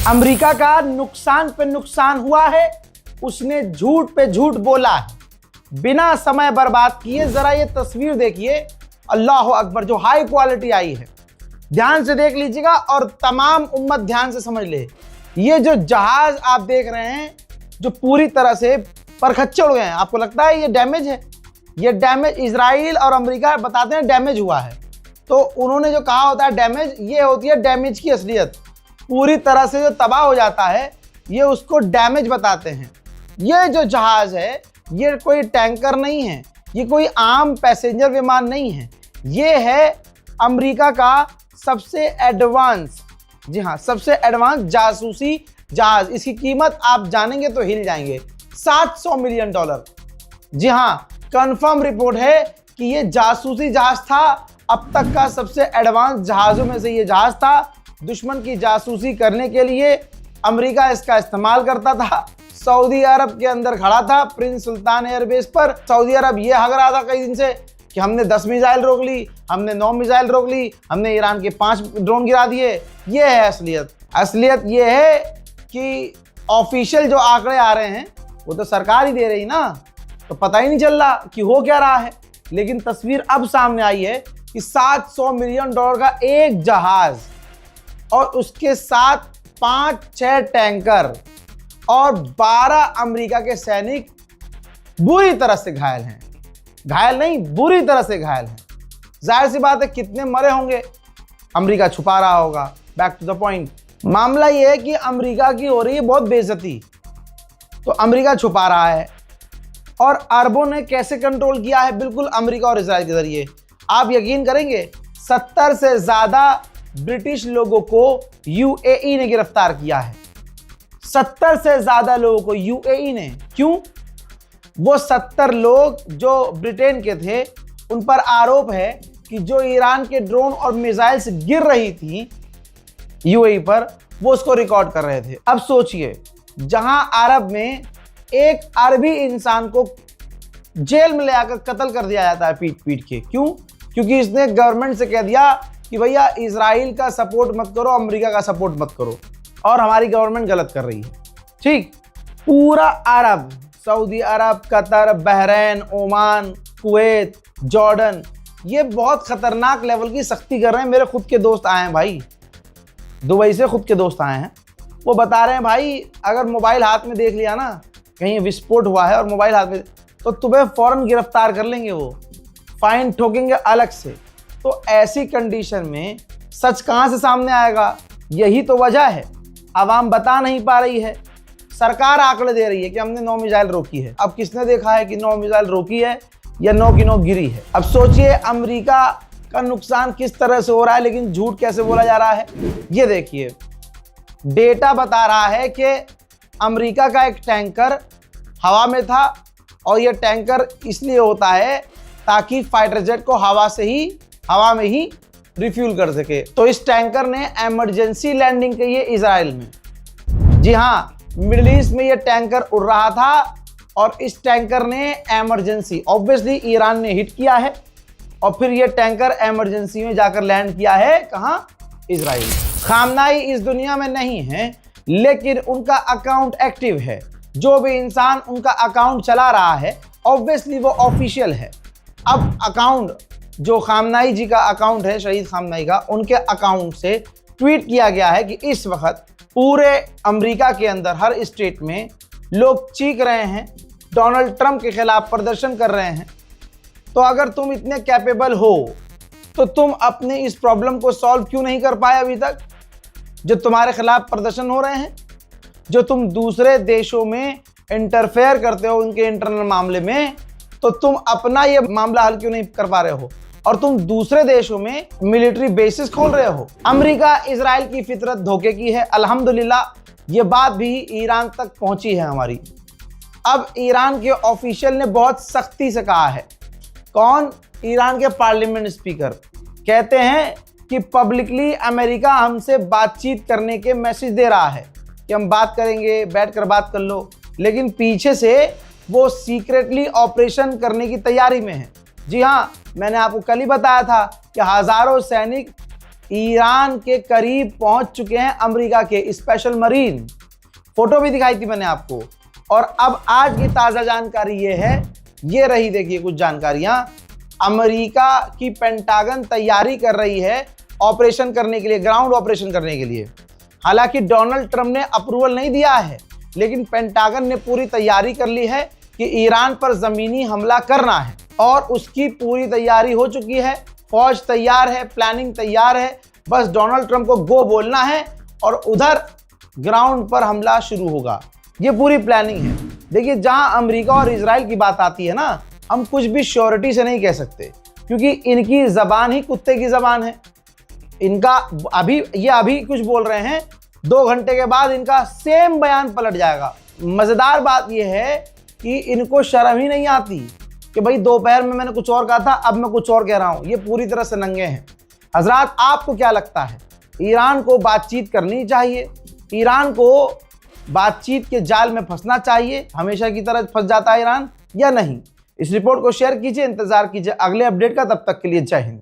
America का नुकसान पे नुकसान हुआ है, उसने झूठ पे झूठ बोला है। बिना समय बर्बाद किए जरा ये तस्वीर देखिए, अल्लाह अकबर, जो हाई क्वालिटी आई है। ध्यान से देख लीजिएगा और तमाम उम्मत ध्यान से समझ ले। ये जो जहाज आप देख रहे हैं जो पूरी तरह से परखच्चे उड़ गए हैं, आपको लगता है ये डैमेज है? ये डैमेज इजराइल और अमेरिका बताते हैं डैमेज हुआ है, तो उन्होंने जो कहा होता है डैमेज, ये होती है डैमेज की असलियत। पूरी तरह से जो तबाह हो जाता है ये उसको डैमेज बताते हैं। ये जो जहाज है ये कोई टैंकर नहीं है, ये कोई आम पैसेंजर विमान नहीं है, ये है अमेरिका का सबसे एडवांस, जी हाँ, सबसे एडवांस जासूसी जहाज। इसकी कीमत आप जानेंगे तो हिल जाएंगे, $700 मिलियन। जी हाँ, कंफर्म रिपोर्ट है कि ये जासूसी जहाज था, अब तक का सबसे एडवांस जहाज़ों में से ये जहाज था। दुश्मन की जासूसी करने के लिए अमेरिका इसका इस्तेमाल करता था। सऊदी अरब के अंदर खड़ा था प्रिंस सुल्तान एयरबेस पर। सऊदी अरब ये हग रहा था कई दिन से कि हमने 10 मिसाइल रोक ली, हमने 9 मिसाइल रोक ली, हमने ईरान के 5 ड्रोन गिरा दिए। ये है असलियत। असलियत ये है कि ऑफिशियल जो आंकड़े आ रहे हैं वो तो सरकार ही दे रही ना, तो पता ही नहीं चल रहा कि हो क्या रहा है। लेकिन तस्वीर अब सामने आई है कि $700 मिलियन का एक जहाज और उसके साथ 5-6 टैंकर और 12 अमेरिका के सैनिक बुरी तरह से घायल हैं। घायल नहीं, बुरी तरह से घायल हैं। जाहिर सी बात है कितने मरे होंगे, अमेरिका छुपा रहा होगा। बैक टू द पॉइंट, मामला यह है कि अमेरिका की हो रही है बहुत बेइज्जती, तो अमेरिका छुपा रहा है। और अरबों ने कैसे कंट्रोल किया है? बिल्कुल अमेरिका और इजराइल के जरिए। आप यकीन करेंगे 70 से ज्यादा ब्रिटिश लोगों को यूएई ने गिरफ्तार किया है। 70 से ज्यादा लोगों को यूएई ने। क्यों? वो 70 लोग जो ब्रिटेन के थे, उन पर आरोप है कि जो ईरान के ड्रोन और मिसाइल्स गिर रही थी यूएई पर, वो उसको रिकॉर्ड कर रहे थे। अब सोचिए, जहां अरब में एक अरबी इंसान को जेल में ले आकर कत्ल कर दिया जाता है पीट पीट के। क्यों? क्योंकि इसने गवर्नमेंट से कह दिया कि भैया इजराइल का सपोर्ट मत करो, अमेरिका का सपोर्ट मत करो, और हमारी गवर्नमेंट गलत कर रही है। ठीक, पूरा Arab, Saudi Arab, Qatar, Bahrain, Oman, Kuwait, Jordan, ये बहुत खतरनाक लेवल की सख्ती कर रहे हैं। मेरे खुद के दोस्त आए हैं भाई, दुबई से खुद के दोस्त आए हैं। वो बता रहे हैं भाई अगर मोबाइल हाथ में देख लिया ना, कहीं विस्फोट हुआ है और मोबाइल हाथ में, तो तुम्हें फौरन गिरफ्तार कर लेंगे, वो फाइन ठोकेंगे अलग से। तो ऐसी कंडीशन में सच कहां से सामने आएगा? यही तो वजह है, आवाम बता नहीं पा रही है। सरकार आंकड़े दे रही है कि हमने 9 मिसाइल रोकी है। अब किसने देखा है कि 9 मिसाइल रोकी है या 9 की 9 गिरी है? अब सोचिए अमेरिका का नुकसान किस तरह से हो रहा है, लेकिन झूठ कैसे बोला जा रहा है। ये देखिए, डेटा बता रहा है कि अमेरिका का एक टैंकर हवा में था, और यह टैंकर इसलिए होता है ताकि फाइटर जेट को हवा में ही रिफ्यूल कर सके। तो इस टैंकर ने इमरजेंसी लैंडिंग की है इजराइल में। जी हाँ, मिडिल ईस्ट में यह टैंकर उड़ रहा था और इस टैंकर ने इमरजेंसी, ऑब्वियसली ईरान ने हिट किया है, और फिर यह टैंकर इमरजेंसी में जाकर लैंड किया है। कहाँ? इजराइल। खामनाई इस दुनिया में नहीं है, लेकिन उनका अकाउंट एक्टिव है। जो भी इंसान उनका अकाउंट चला रहा है, ऑब्वियसली वो ऑफिशियल है। अब अकाउंट जो खामनाई जी का अकाउंट है, शहीद खामनाई का, उनके अकाउंट से ट्वीट किया गया है कि इस वक्त पूरे अमेरिका के अंदर हर स्टेट में लोग चीख रहे हैं, डोनाल्ड ट्रंप के खिलाफ प्रदर्शन कर रहे हैं। तो अगर तुम इतने कैपेबल हो तो तुम अपने इस प्रॉब्लम को सॉल्व क्यों नहीं कर पाए अभी तक? जो तुम्हारे खिलाफ प्रदर्शन हो रहे हैं, जो तुम दूसरे देशों में इंटरफेयर करते हो उनके इंटरनल मामले में, तो तुम अपना ये मामला हल क्यों नहीं कर पा रहे हो? और तुम दूसरे देशों में मिलिट्री बेसिस खोल रहे हो। अमेरिका इजराइल की फितरत धोखे की है। अल्हम्दुलिल्लाह ये बात भी ईरान तक पहुंची है हमारी। अब ईरान के ऑफिशियल ने बहुत सख्ती से कहा है। कौन? ईरान के पार्लियामेंट स्पीकर कहते हैं कि पब्लिकली अमेरिका हमसे बातचीत करने के मैसेज दे रहा है कि हम बात करेंगे, बैठकर बात कर लो, लेकिन पीछे से वो सीक्रेटली ऑपरेशन करने की तैयारी में है। जी हाँ, मैंने आपको कल ही बताया था कि हजारों सैनिक ईरान के करीब पहुंच चुके हैं अमेरिका के स्पेशल मरीन। फोटो भी दिखाई थी मैंने आपको। और अब आज की ताजा जानकारी ये है, ये रही देखिए कुछ जानकारियां। अमेरिका की पेंटागन तैयारी कर रही है ऑपरेशन करने के लिए, ग्राउंड ऑपरेशन करने के लिए। हालांकि डोनाल्ड ट्रंप ने अप्रूवल नहीं दिया है, लेकिन पेंटागन ने पूरी तैयारी कर ली है कि ईरान पर जमीनी हमला करना है और उसकी पूरी तैयारी हो चुकी है। फौज तैयार है, प्लानिंग तैयार है, बस डोनाल्ड ट्रंप को गो बोलना है और उधर ग्राउंड पर हमला शुरू होगा। ये पूरी प्लानिंग है। देखिए, जहां अमेरिका और इजराइल की बात आती है ना, हम कुछ भी श्योरिटी से नहीं कह सकते, क्योंकि इनकी जबान ही कुत्ते की जबान है। इनका अभी कुछ बोल रहे हैं, 2 घंटे के बाद इनका सेम बयान पलट जाएगा। मजेदार बात यह है कि इनको शर्म ही नहीं आती कि भाई दोपहर में मैंने कुछ और कहा था, अब मैं कुछ और कह रहा हूं। ये पूरी तरह से नंगे हैं। हजरात, आपको क्या लगता है, ईरान को बातचीत करनी चाहिए? ईरान को बातचीत के जाल में फंसना चाहिए? हमेशा की तरह फंस जाता है ईरान, या नहीं? इस रिपोर्ट को शेयर कीजिए, इंतजार कीजिए अगले अपडेट का। तब तक के लिए जय हिंद।